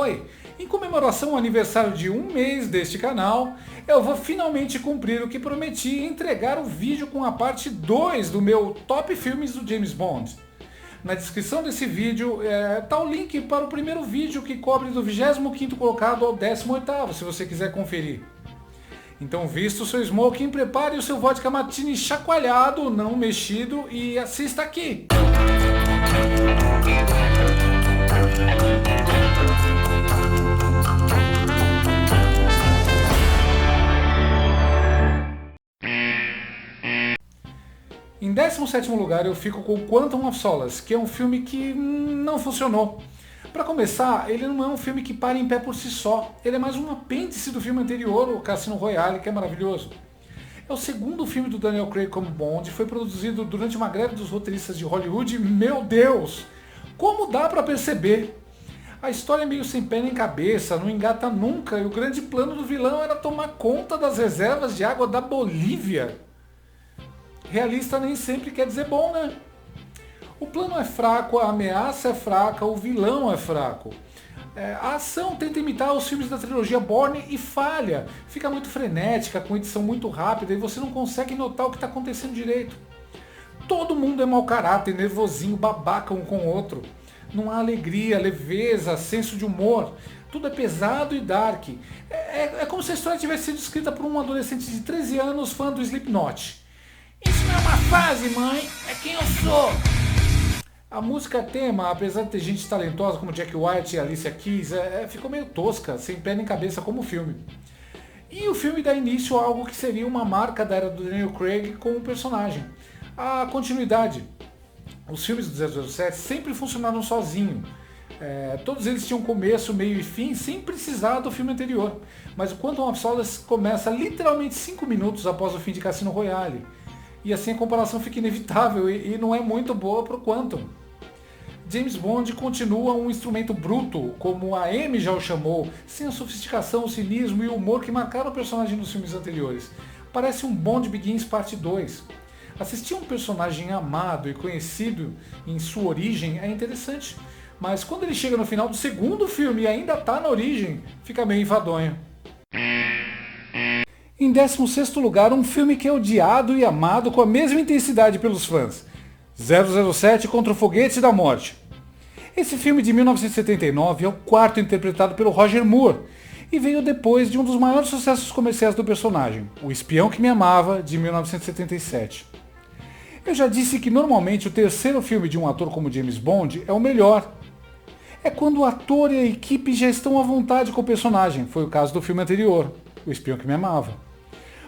Oi, em comemoração ao aniversário de um mês deste canal, eu vou finalmente cumprir o que prometi e entregar o vídeo com a parte 2 do meu Top Filmes do James Bond. Na descrição desse vídeo está o link para o primeiro vídeo que cobre do 25º colocado ao 18º, se você quiser conferir. Então, visto o seu smoking, prepare o seu vodka martini chacoalhado, não mexido, e assista aqui! Em 17º lugar eu fico com Quantum of Solace, que é um filme que não funcionou. Para começar, ele não é um filme que para em pé por si só, ele é mais um apêndice do filme anterior, o Cassino Royale, que é maravilhoso. É o segundo filme do Daniel Craig como Bond, foi produzido durante uma greve dos roteiristas de Hollywood, meu Deus! Como dá para perceber? A história é meio sem pé nem cabeça, não engata nunca, e o grande plano do vilão era tomar conta das reservas de água da Bolívia. Realista nem sempre quer dizer bom, né? O plano é fraco, a ameaça é fraca, o vilão é fraco. A ação tenta imitar os filmes da trilogia Bourne e falha. Fica muito frenética, com edição muito rápida e você não consegue notar o que está acontecendo direito. Todo mundo é mau caráter, nervosinho, babaca um com o outro. Não há alegria, leveza, senso de humor. Tudo é pesado e dark. É como se a história tivesse sido escrita por um adolescente de 13 anos fã do Slipknot. Isso não é uma fase, mãe, é quem eu sou. A música tema, apesar de ter gente talentosa como Jack White e Alicia Keys, ficou meio tosca, sem pé nem cabeça como o filme. E o filme dá início a algo que seria uma marca da era do Daniel Craig com o personagem. A continuidade. Os filmes do 007 sempre funcionaram sozinho. Todos eles tinham começo, meio e fim, sem precisar do filme anterior. Mas o Quantum of Solace começa literalmente 5 minutos após o fim de Cassino Royale. E assim a comparação fica inevitável e não é muito boa para o Quantum. James Bond continua um instrumento bruto, como a Amy já o chamou, sem a sofisticação, o cinismo e o humor que marcaram o personagem nos filmes anteriores. Parece um Bond Begins Parte 2. Assistir a um personagem amado e conhecido em sua origem é interessante, mas quando ele chega no final do segundo filme e ainda está na origem, fica meio enfadonho. Em 16º lugar, um filme que é odiado e amado com a mesma intensidade pelos fãs. 007 contra o Foguete da Morte. Esse filme de 1979 é o quarto interpretado pelo Roger Moore e veio depois de um dos maiores sucessos comerciais do personagem, O Espião que Me Amava, de 1977. Eu já disse que normalmente o terceiro filme de um ator como James Bond é o melhor. É quando o ator e a equipe já estão à vontade com o personagem, foi o caso do filme anterior, O Espião que Me Amava.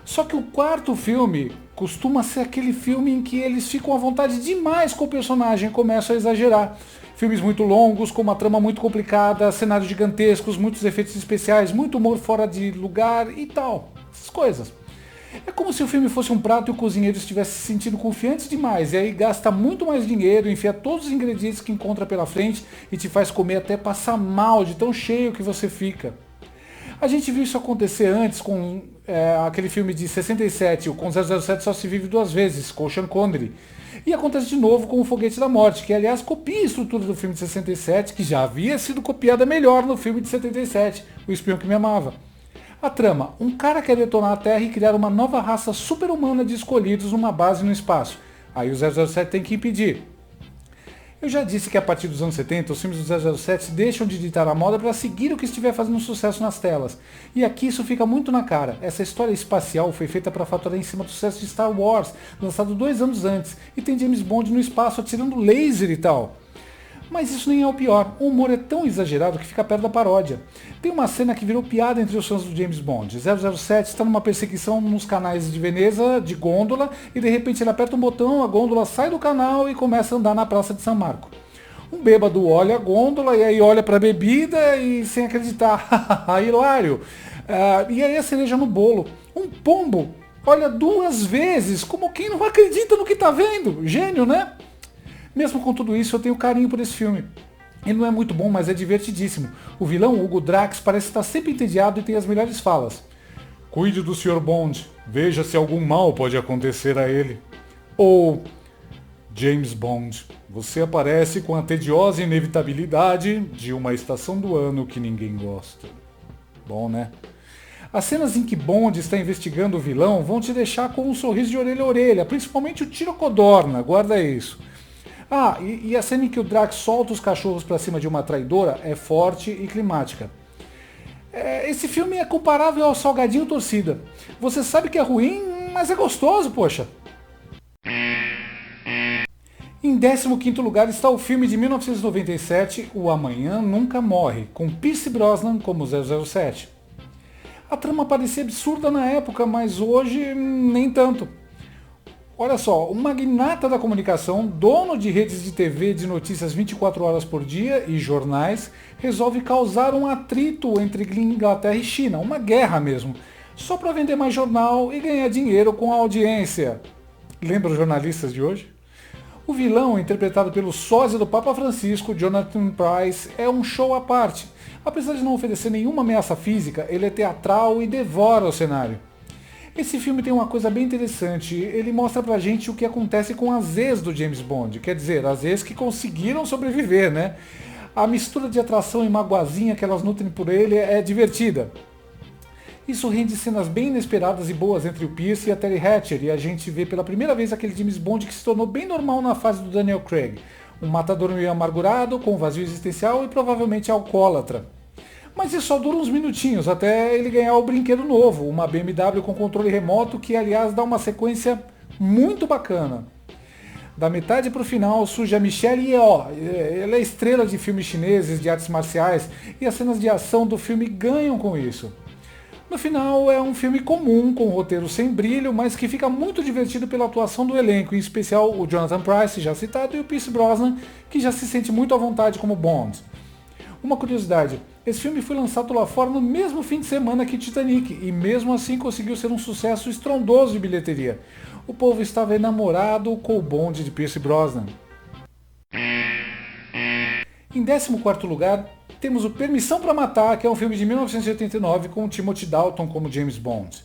Só que o quarto filme costuma ser aquele filme em que eles ficam à vontade demais com o personagem e começam a exagerar. Filmes muito longos, com uma trama muito complicada, cenários gigantescos, muitos efeitos especiais, muito humor fora de lugar e tal. Essas coisas. É como se o filme fosse um prato e o cozinheiro estivesse se sentindo confiante demais, e aí gasta muito mais dinheiro, enfia todos os ingredientes que encontra pela frente e te faz comer até passar mal de tão cheio que você fica. A gente viu isso acontecer antes com aquele filme de 67, o Com 007 Só Se Vive Duas Vezes, com o Sean Connery. E acontece de novo com o Foguete da Morte, que aliás copia a estrutura do filme de 67, que já havia sido copiada melhor no filme de 77, O Espião que Me Amava. A trama, um cara quer detonar a Terra e criar uma nova raça super-humana de escolhidos numa base no espaço. Aí o 007 tem que impedir. Eu já disse que a partir dos anos 70, os filmes do 007 deixam de ditar a moda para seguir o que estiver fazendo sucesso nas telas. E aqui isso fica muito na cara. Essa história espacial foi feita para faturar em cima do sucesso de Star Wars, lançado 2 anos antes, e tem James Bond no espaço atirando laser e tal. Mas isso nem é o pior, o humor é tão exagerado que fica perto da paródia. Tem uma cena que virou piada entre os fãs do James Bond. 007 está numa perseguição nos canais de Veneza, de gôndola, e de repente ele aperta um botão, a gôndola sai do canal e começa a andar na Praça de São Marco. Um bêbado olha a gôndola e aí olha para a bebida e sem acreditar, hilário. E aí a cereja no bolo, um pombo olha 2 vezes, como quem não acredita no que está vendo. Gênio, né? Mesmo com tudo isso, eu tenho carinho por esse filme. Ele não é muito bom, mas é divertidíssimo. O vilão, Hugo Drax, parece estar sempre entediado e tem as melhores falas. Cuide do Sr. Bond, veja se algum mal pode acontecer a ele. Ou, James Bond, você aparece com a tediosa inevitabilidade de uma estação do ano que ninguém gosta. Bom, né? As cenas em que Bond está investigando o vilão vão te deixar com um sorriso de orelha a orelha, principalmente o tiro codorna, guarda isso. Ah, e a cena em que o Drax solta os cachorros para cima de uma traidora é forte e climática. Esse filme é comparável ao Salgadinho Torcida. Você sabe que é ruim, mas é gostoso, poxa. Em 15º lugar está o filme de 1997, O Amanhã Nunca Morre, com Pierce Brosnan como 007. A trama parecia absurda na época, mas hoje nem tanto. Olha só, um magnata da comunicação, dono de redes de TV de notícias 24 horas por dia e jornais, resolve causar um atrito entre Inglaterra e China, uma guerra mesmo, só para vender mais jornal e ganhar dinheiro com a audiência. Lembra os jornalistas de hoje? O vilão, interpretado pelo sósia do Papa Francisco, Jonathan Pryce, é um show à parte. Apesar de não oferecer nenhuma ameaça física, ele é teatral e devora o cenário. Esse filme tem uma coisa bem interessante, ele mostra pra gente o que acontece com as ex do James Bond, quer dizer, as ex que conseguiram sobreviver, né? A mistura de atração e magoazinha que elas nutrem por ele é divertida. Isso rende cenas bem inesperadas e boas entre o Pierce e a Terry Hatcher, e a gente vê pela primeira vez aquele James Bond que se tornou bem normal na fase do Daniel Craig. Um matador meio amargurado, com vazio existencial e provavelmente alcoólatra. Mas isso só dura uns minutinhos, até ele ganhar o brinquedo novo, uma BMW com controle remoto que, aliás, dá uma sequência muito bacana. Da metade pro final surge a Michelle Yeoh, ela é estrela de filmes chineses, de artes marciais, e as cenas de ação do filme ganham com isso. No final é um filme comum, com um roteiro sem brilho, mas que fica muito divertido pela atuação do elenco, em especial o Jonathan Pryce, já citado, e o Pierce Brosnan, que já se sente muito à vontade como Bond. Uma curiosidade, esse filme foi lançado lá fora no mesmo fim de semana que Titanic, e mesmo assim conseguiu ser um sucesso estrondoso de bilheteria. O povo estava enamorado com o Bond de Pierce Brosnan. Em 14º lugar, temos o Permissão para Matar, que é um filme de 1989 com Timothy Dalton como James Bond.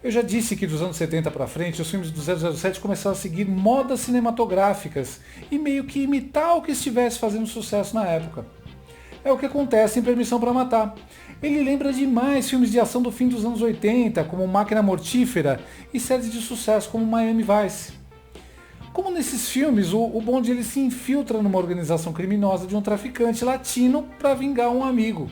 Eu já disse que dos anos 70 para frente, os filmes do 007 começaram a seguir modas cinematográficas e meio que imitar o que estivesse fazendo sucesso na época. É o que acontece em Permissão para Matar. Ele lembra demais filmes de ação do fim dos anos 80, como Máquina Mortífera, e séries de sucesso como Miami Vice. Como nesses filmes, o Bond ele se infiltra numa organização criminosa de um traficante latino para vingar um amigo.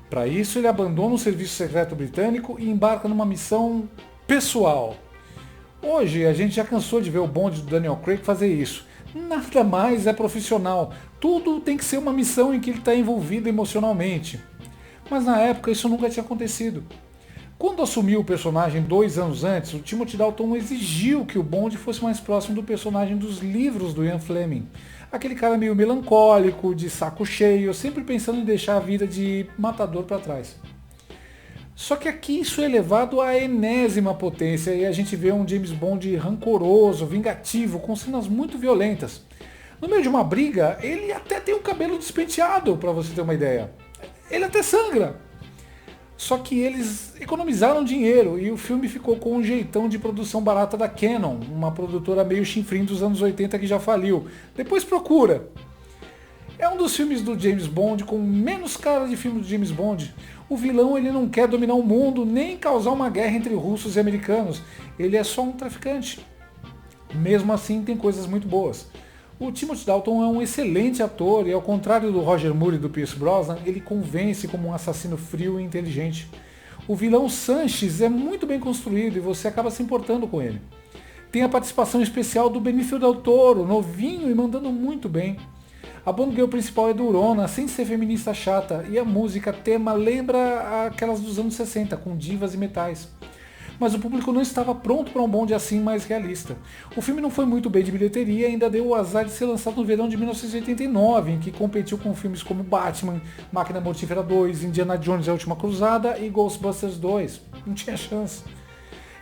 Para isso, ele abandona o serviço secreto britânico e embarca numa missão pessoal. Hoje, a gente já cansou de ver o Bond do Daniel Craig fazer isso. Nada mais é profissional. Tudo tem que ser uma missão em que ele está envolvido emocionalmente. Mas na época isso nunca tinha acontecido. Quando assumiu o personagem 2 anos antes, o Timothy Dalton exigiu que o Bond fosse mais próximo do personagem dos livros do Ian Fleming. Aquele cara meio melancólico, de saco cheio, sempre pensando em deixar a vida de matador para trás. Só que aqui isso é elevado à enésima potência e a gente vê um James Bond rancoroso, vingativo, com cenas muito violentas. No meio de uma briga, ele até tem o cabelo despenteado, para você ter uma ideia. Ele até sangra. Só que eles economizaram dinheiro e o filme ficou com um jeitão de produção barata da Canon, uma produtora meio chinfrim dos anos 80 que já faliu. Depois procura. É um dos filmes do James Bond com menos cara de filme do James Bond. O vilão ele não quer dominar o mundo nem causar uma guerra entre russos e americanos. Ele é só um traficante. Mesmo assim tem coisas muito boas. O Timothy Dalton é um excelente ator e ao contrário do Roger Moore e do Pierce Brosnan, ele convence como um assassino frio e inteligente. O vilão Sanchez é muito bem construído e você acaba se importando com ele. Tem a participação especial do Benicio del Toro, novinho e mandando muito bem. A Bond Girl principal é durona, sem ser feminista chata, e a música tema lembra aquelas dos anos 60, com divas e metais. Mas o público não estava pronto para um Bond assim mais realista. O filme não foi muito bem de bilheteria e ainda deu o azar de ser lançado no verão de 1989, em que competiu com filmes como Batman, Máquina Mortífera 2, Indiana Jones e a Última Cruzada e Ghostbusters 2. Não tinha chance.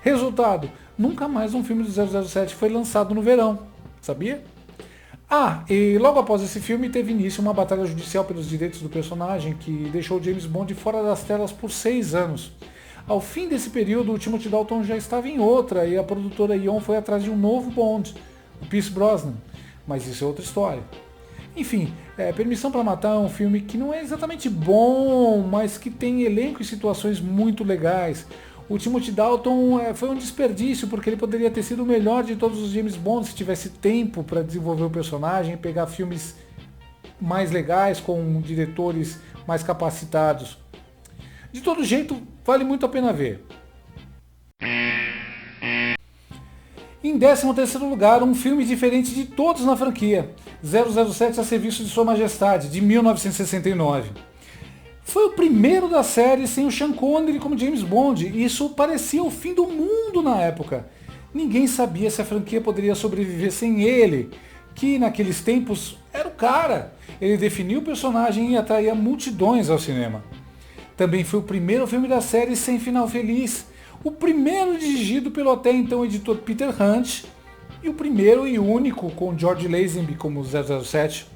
Resultado, nunca mais um filme do 007 foi lançado no verão, sabia? Ah, e logo após esse filme teve início uma batalha judicial pelos direitos do personagem que deixou James Bond fora das telas por 6 anos. Ao fim desse período, o Timothy Dalton já estava em outra e a produtora Eon foi atrás de um novo Bond, o Pierce Brosnan, mas isso é outra história. Enfim, Permissão para Matar é um filme que não é exatamente bom, mas que tem elenco e situações muito legais. O Timothy Dalton foi um desperdício, porque ele poderia ter sido o melhor de todos os James Bond se tivesse tempo para desenvolver o personagem, pegar filmes mais legais, com diretores mais capacitados. De todo jeito, vale muito a pena ver. Em 13º lugar, um filme diferente de todos na franquia, 007 a Serviço de Sua Majestade, de 1969. Foi o primeiro da série sem o Sean Connery como James Bond, e isso parecia o fim do mundo na época. Ninguém sabia se a franquia poderia sobreviver sem ele, que naqueles tempos era o cara. Ele definiu o personagem e atraía multidões ao cinema. Também foi o primeiro filme da série sem final feliz, o primeiro dirigido pelo até então editor Peter Hunt, e o primeiro e único com George Lazenby como 007.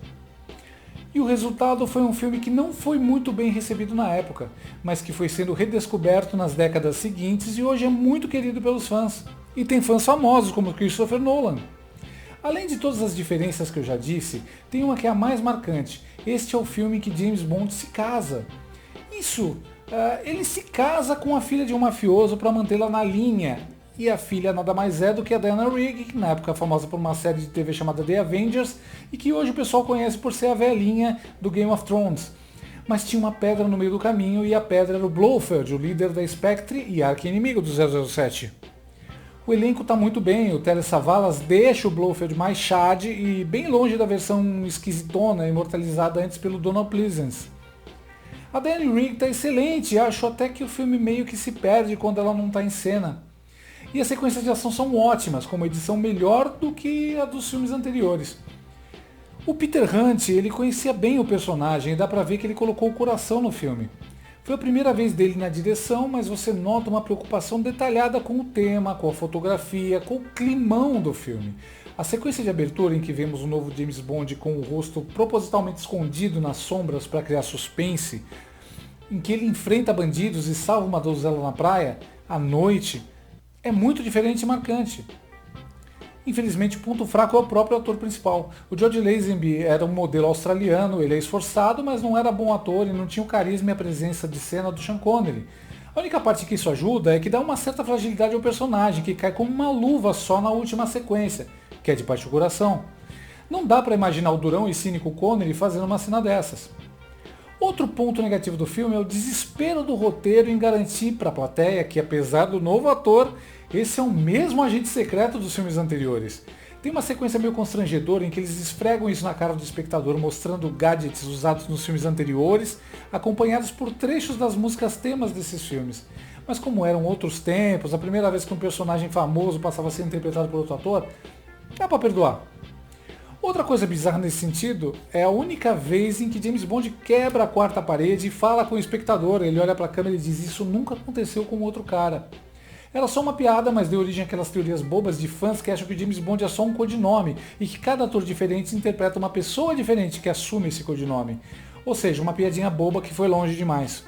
E o resultado foi um filme que não foi muito bem recebido na época, mas que foi sendo redescoberto nas décadas seguintes e hoje é muito querido pelos fãs. E tem fãs famosos como Christopher Nolan. Além de todas as diferenças que eu já disse, tem uma que é a mais marcante. Este é o filme em que James Bond se casa. Ele se casa com a filha de um mafioso para mantê-la na linha. E a filha nada mais é do que a Diana Rigg, que na época é famosa por uma série de TV chamada The Avengers, e que hoje o pessoal conhece por ser a velhinha do Game of Thrones. Mas tinha uma pedra no meio do caminho, e a pedra era o Blofeld, o líder da Spectre e arqui-inimigo do 007. O elenco está muito bem, o Telly Savalas deixa o Blofeld mais chade e bem longe da versão esquisitona, imortalizada antes pelo Donald Pleasence. A Diana Rigg está excelente, acho até que o filme meio que se perde quando ela não está em cena. E as sequências de ação são ótimas, com uma edição melhor do que a dos filmes anteriores. O Peter Hunt, ele conhecia bem o personagem e dá pra ver que ele colocou o coração no filme. Foi a primeira vez dele na direção, mas você nota uma preocupação detalhada com o tema, com a fotografia, com o climão do filme. A sequência de abertura em que vemos o novo James Bond com o rosto propositalmente escondido nas sombras para criar suspense, em que ele enfrenta bandidos e salva uma donzela na praia, à noite, é muito diferente e marcante. Infelizmente, o ponto fraco é o próprio ator principal. O George Lazenby era um modelo australiano, ele é esforçado, mas não era bom ator e não tinha o carisma e a presença de cena do Sean Connery. A única parte que isso ajuda é que dá uma certa fragilidade ao personagem, que cai como uma luva só na última sequência, que é de partir o coração. Não dá para imaginar o durão e cínico Connery fazendo uma cena dessas. Outro ponto negativo do filme é o desespero do roteiro em garantir para a plateia que, apesar do novo ator, esse é o mesmo agente secreto dos filmes anteriores. Tem uma sequência meio constrangedora em que eles esfregam isso na cara do espectador, mostrando gadgets usados nos filmes anteriores, acompanhados por trechos das músicas temas desses filmes. Mas como eram outros tempos, a primeira vez que um personagem famoso passava a ser interpretado por outro ator, dá pra perdoar. Outra coisa bizarra nesse sentido é a única vez em que James Bond quebra a quarta parede e fala com o espectador. Ele olha pra câmera e diz: isso nunca aconteceu com outro cara. Era só uma piada, mas deu origem àquelas teorias bobas de fãs que acham que James Bond é só um codinome e que cada ator diferente interpreta uma pessoa diferente que assume esse codinome. Ou seja, uma piadinha boba que foi longe demais.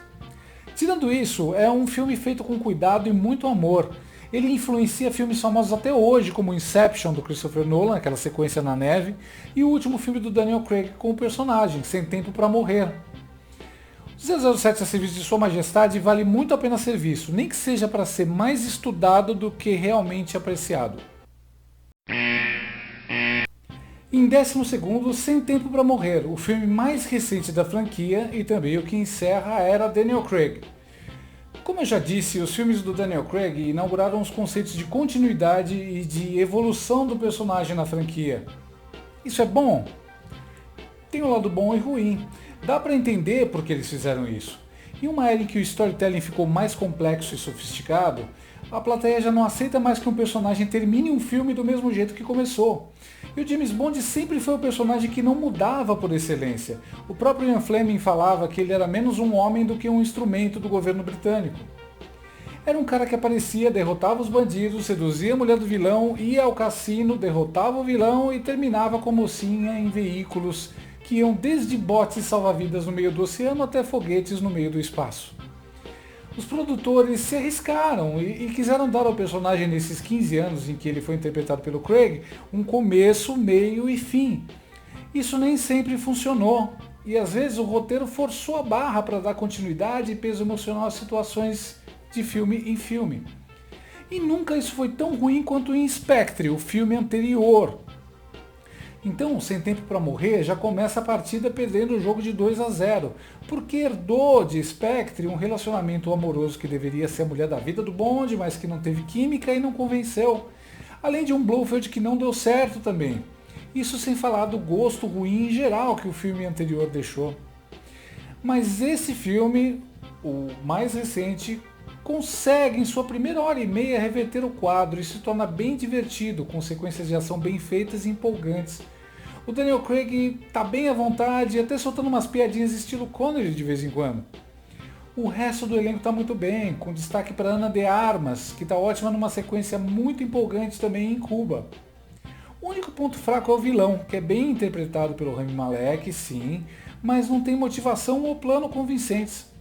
Tirando isso, é um filme feito com cuidado e muito amor. Ele influencia filmes famosos até hoje, como Inception, do Christopher Nolan, aquela sequência na neve, e o último filme do Daniel Craig com o personagem, Sem Tempo para Morrer. O 007 a Serviço de Sua Majestade vale muito a pena ser visto, nem que seja para ser mais estudado do que realmente apreciado. Em 12º, Sem Tempo para Morrer, o filme mais recente da franquia e também o que encerra a era Daniel Craig. Como eu já disse, os filmes do Daniel Craig inauguraram os conceitos de continuidade e de evolução do personagem na franquia. Isso é bom? Tem um lado bom e ruim. Dá para entender por que eles fizeram isso. Em uma era em que o storytelling ficou mais complexo e sofisticado, a plateia já não aceita mais que um personagem termine um filme do mesmo jeito que começou. E o James Bond sempre foi o personagem que não mudava por excelência. O próprio Ian Fleming falava que ele era menos um homem do que um instrumento do governo britânico. Era um cara que aparecia, derrotava os bandidos, seduzia a mulher do vilão, ia ao cassino, derrotava o vilão e terminava com a mocinha em veículos que iam desde botes salva-vidas no meio do oceano até foguetes no meio do espaço. Os produtores se arriscaram e quiseram dar ao personagem nesses 15 anos em que ele foi interpretado pelo Craig um começo, meio e fim. Isso nem sempre funcionou e às vezes o roteiro forçou a barra para dar continuidade e peso emocional às situações de filme em filme. E nunca isso foi tão ruim quanto em Spectre, o filme anterior. Então, Sem Tempo para Morrer já começa a partida perdendo o jogo de 2-0, porque herdou de Spectre um relacionamento amoroso que deveria ser a mulher da vida do Bond, mas que não teve química e não convenceu. Além de um Blofeld que não deu certo também. Isso sem falar do gosto ruim em geral que o filme anterior deixou. Mas esse filme, o mais recente, consegue em sua primeira hora e meia reverter o quadro e se torna bem divertido, com sequências de ação bem feitas e empolgantes. O Daniel Craig tá bem à vontade, até soltando umas piadinhas estilo Connery de vez em quando. O resto do elenco tá muito bem, com destaque para Ana de Armas, que tá ótima numa sequência muito empolgante também em Cuba. O único ponto fraco é o vilão, que é bem interpretado pelo Rami Malek, sim, mas não tem motivação ou plano convincentes.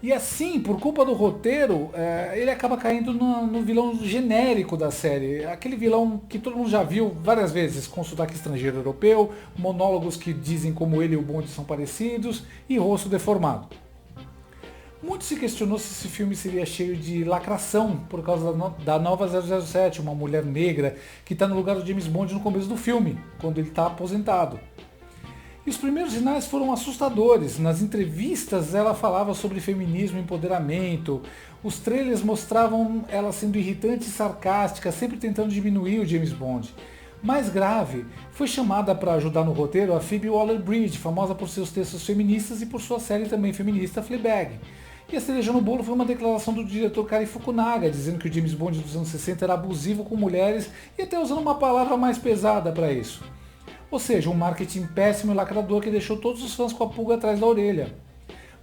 E assim, por culpa do roteiro, ele acaba caindo no vilão genérico da série. Aquele vilão que todo mundo já viu várias vezes, com sotaque estrangeiro europeu, monólogos que dizem como ele e o Bond são parecidos e rosto deformado. Muito se questionou se esse filme seria cheio de lacração por causa da nova 007, uma mulher negra que está no lugar do James Bond no começo do filme, quando ele está aposentado. E os primeiros sinais foram assustadores. Nas entrevistas ela falava sobre feminismo e empoderamento. Os trailers mostravam ela sendo irritante e sarcástica, sempre tentando diminuir o James Bond. Mais grave, foi chamada para ajudar no roteiro a Phoebe Waller-Bridge, famosa por seus textos feministas e por sua série também feminista Fleabag. E a cereja no bolo foi uma declaração do diretor Cary Fukunaga, dizendo que o James Bond dos anos 60 era abusivo com mulheres e até usando uma palavra mais pesada para isso. Ou seja, um marketing péssimo e lacrador que deixou todos os fãs com a pulga atrás da orelha.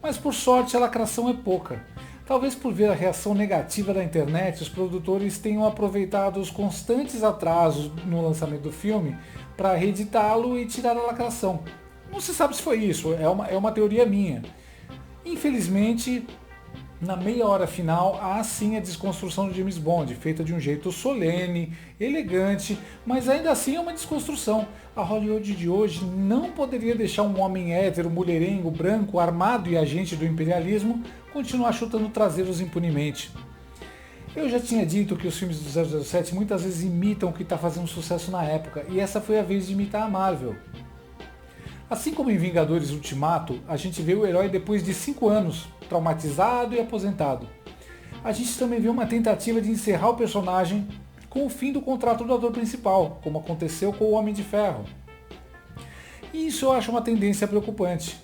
Mas por sorte a lacração é pouca. Talvez por ver a reação negativa da internet, os produtores tenham aproveitado os constantes atrasos no lançamento do filme para reeditá-lo e tirar a lacração. Não se sabe se foi isso, é uma teoria minha. Infelizmente, na meia hora final, há sim a desconstrução do James Bond, feita de um jeito solene, elegante, mas ainda assim é uma desconstrução. A Hollywood de hoje não poderia deixar um homem hétero, mulherengo, branco, armado e agente do imperialismo continuar chutando traseiros impunemente. Eu já tinha dito que os filmes do 007 muitas vezes imitam o que está fazendo sucesso na época, e essa foi a vez de imitar a Marvel. Assim como em Vingadores Ultimato, a gente vê o herói depois de 5 anos, traumatizado e aposentado. A gente também vê uma tentativa de encerrar o personagem com o fim do contrato do ator principal, como aconteceu com o Homem de Ferro. E isso eu acho uma tendência preocupante.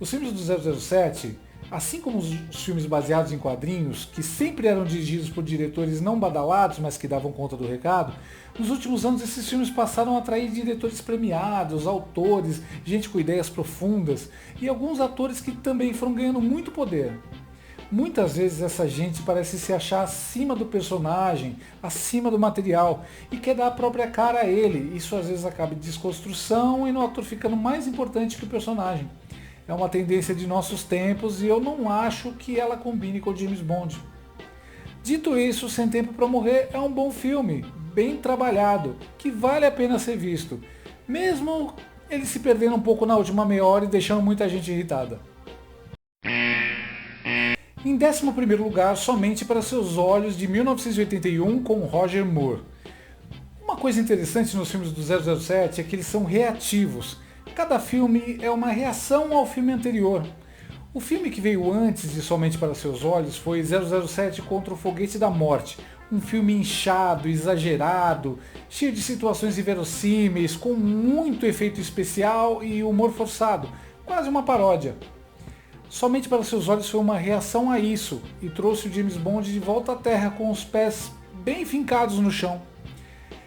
Os filmes do 007, assim como os filmes baseados em quadrinhos, que sempre eram dirigidos por diretores não badalados, mas que davam conta do recado, nos últimos anos esses filmes passaram a atrair diretores premiados, autores, gente com ideias profundas e alguns atores que também foram ganhando muito poder. Muitas vezes essa gente parece se achar acima do personagem, acima do material e quer dar a própria cara a ele. Isso às vezes acaba em desconstrução e no ator ficando mais importante que o personagem. É uma tendência de nossos tempos e eu não acho que ela combine com o James Bond. Dito isso, Sem Tempo para Morrer é um bom filme, bem trabalhado, que vale a pena ser visto, mesmo ele se perdendo um pouco na última meia hora e deixando muita gente irritada. Em 11º lugar, Somente para Seus Olhos, de 1981, com Roger Moore. Uma coisa interessante nos filmes do 007 é que eles são reativos. Cada filme é uma reação ao filme anterior. O filme que veio antes de Somente para Seus Olhos foi 007 Contra o Foguete da Morte, um filme inchado, exagerado, cheio de situações inverossímeis, com muito efeito especial e humor forçado, quase uma paródia. Somente para Seus Olhos foi uma reação a isso e trouxe o James Bond de volta à Terra com os pés bem fincados no chão.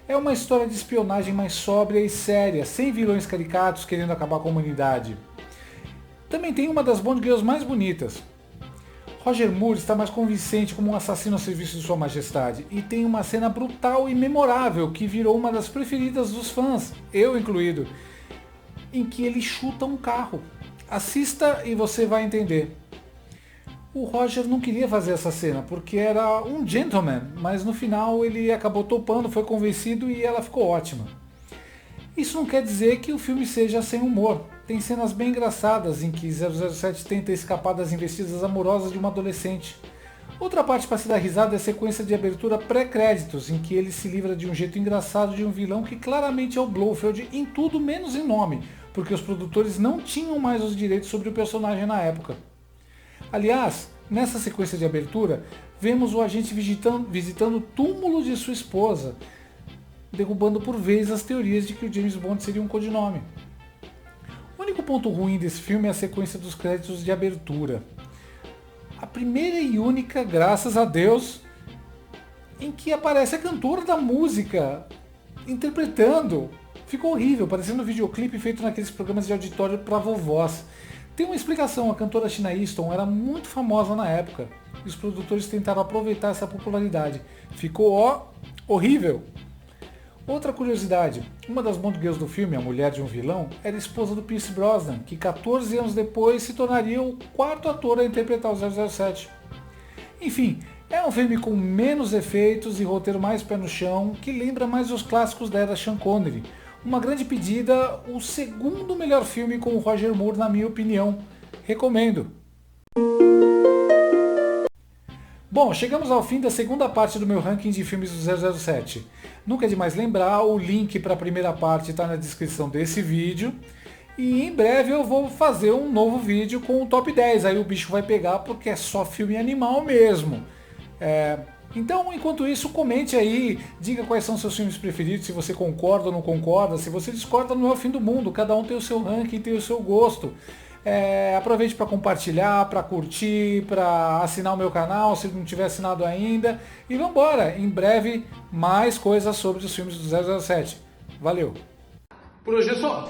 É uma história de espionagem mais sóbria e séria, sem vilões caricatos querendo acabar com a humanidade. Também tem uma das Bond Girls mais bonitas. Roger Moore está mais convincente como um assassino a serviço de Sua Majestade e tem uma cena brutal e memorável que virou uma das preferidas dos fãs, eu incluído, em que ele chuta um carro. Assista e você vai entender. O Roger não queria fazer essa cena, porque era um gentleman, mas no final ele acabou topando, foi convencido e ela ficou ótima. Isso não quer dizer que o filme seja sem humor. Tem cenas bem engraçadas em que 007 tenta escapar das investidas amorosas de uma adolescente. Outra parte para se dar risada é a sequência de abertura pré-créditos, em que ele se livra de um jeito engraçado de um vilão que claramente é o Blofeld em tudo menos em nome, porque os produtores não tinham mais os direitos sobre o personagem na época. Aliás, nessa sequência de abertura, vemos o agente visitando o túmulo de sua esposa, derrubando por vez as teorias de que o James Bond seria um codinome. O único ponto ruim desse filme é a sequência dos créditos de abertura. A primeira e única, graças a Deus, em que aparece a cantora da música interpretando. Ficou horrível, parecendo um videoclipe feito naqueles programas de auditório para vovós. Tem uma explicação, a cantora Sheena Easton era muito famosa na época e os produtores tentaram aproveitar essa popularidade. Ficou horrível. Outra curiosidade, uma das Bond Girls do filme, a mulher de um vilão, era esposa do Pierce Brosnan, que 14 anos depois se tornaria o quarto ator a interpretar o 007. Enfim, é um filme com menos efeitos e roteiro mais pé no chão, que lembra mais os clássicos da era Sean Connery. Uma grande pedida, o segundo melhor filme com o Roger Moore, na minha opinião. Recomendo. Bom, chegamos ao fim da segunda parte do meu ranking de filmes do 007. Nunca é demais lembrar, o link para a primeira parte está na descrição desse vídeo. E em breve eu vou fazer um novo vídeo com o top 10, aí o bicho vai pegar porque é só filme animal mesmo. Então, enquanto isso, comente aí, diga quais são seus filmes preferidos, se você concorda ou não concorda. Se você discorda, não é o fim do mundo, cada um tem o seu ranking, tem o seu gosto. Aproveite para compartilhar, para curtir, para assinar o meu canal, se não tiver assinado ainda. E vamos embora, em breve, mais coisas sobre os filmes do 007. Valeu! Por hoje é só!